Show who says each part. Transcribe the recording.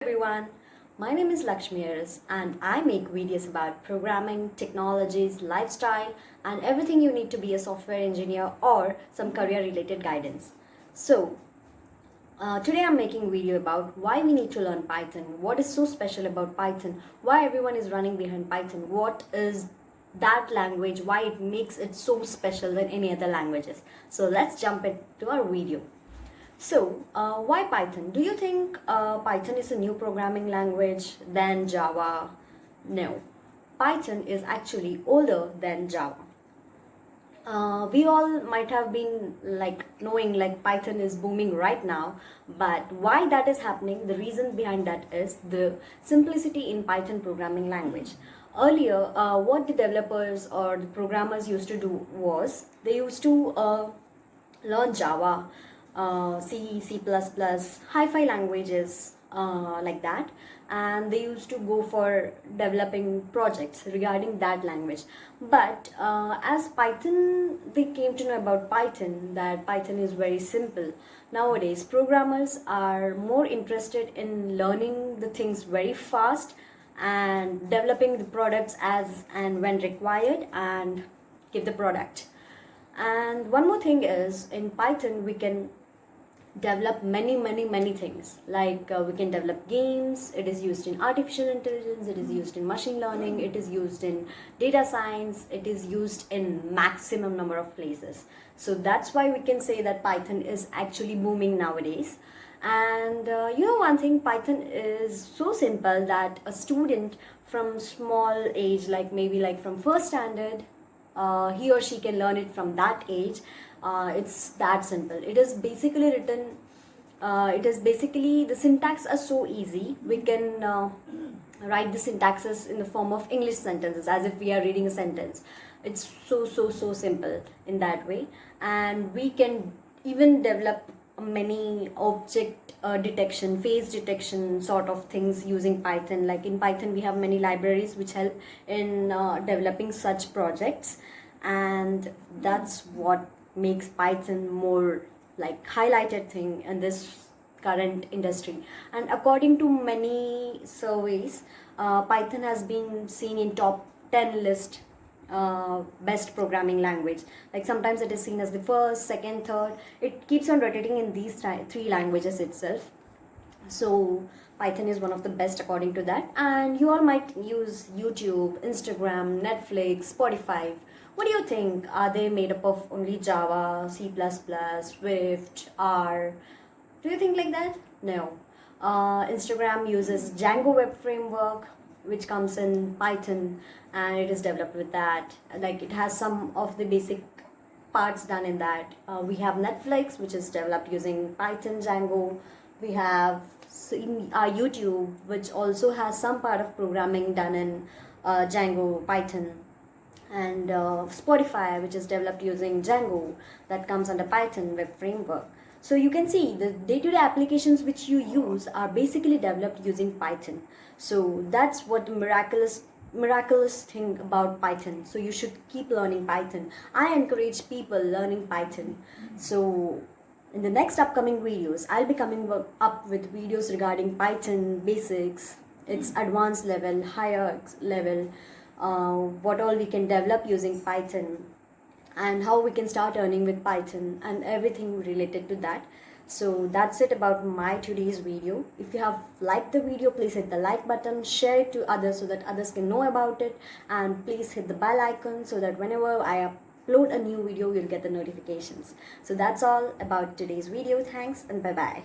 Speaker 1: Everyone, my name is Lakshmi Aris and I make videos about programming, technologies, lifestyle and everything you need to be a software engineer or some career related guidance. Today I'm making a video about why we need to learn Python, what is so special about Python, why everyone is running behind Python, what is that language, why it makes it so special than any other languages. So let's jump into our video. Why Python? Do you think Python is a new programming language than Java? No. Python is actually older than Java. We all might have been knowing Python is booming right now, but why that is happening, the reason behind that is the simplicity in Python programming language. Earlier, what the developers or the programmers used to do was they used to learn Java, C, C++, hi-fi languages like that, and they used to go for developing projects regarding that language. But as Python, they came to know about Python, that Python is very simple. Nowadays, programmers are more interested in learning the things very fast and developing the products as and when required and give the product. And one more thing is, in Python we can develop many things, we can develop games. It is used in artificial intelligence, it is used in machine learning, it is used in data science, it is used in maximum number of places. So that's why we can say that Python is actually booming nowadays. And one thing, Python is so simple that a student from small age, maybe from first standard, he or she can learn it from that age. It's that simple. It is basically written, the syntax are so easy. We can write the syntaxes in the form of English sentences as if we are reading a sentence. It's so simple in that way. And we can even develop many object detection, face detection sort of things using Python. Like in Python we have many libraries which help in developing such projects, and that's what makes Python more highlighted thing in this current industry. And according to many surveys, Python has been seen in top 10 list best programming language. Sometimes it is seen as the first, second, third. It keeps on rotating in these three languages itself. So Python is one of the best according to that. And you all might use YouTube, Instagram, Netflix, Spotify. What do you think? Are they made up of only Java, C++, Swift, R? Do you think like that? No. Instagram uses Django Web Framework, which comes in Python, and it is developed with that. It has some of the basic parts done in that. We have Netflix, which is developed using Python, Django. We have YouTube, which also has some part of programming done in Django, Python. And Spotify, which is developed using Django, that comes under Python Web Framework. So you can see the day-to-day applications which you use are basically developed using Python. So that's what the miraculous thing about Python. So you should keep learning Python. I encourage people learning Python. So in the next upcoming videos, I'll be coming up with videos regarding Python basics, its advanced level, higher level, what all we can develop using Python, and how we can start earning with Python and everything related to that. So that's it about my today's video. If you have liked the video, please hit the like button, share it to others so that others can know about it, and please hit the bell icon so that whenever I upload a new video, you'll get the notifications. So that's all about today's video. Thanks and bye bye.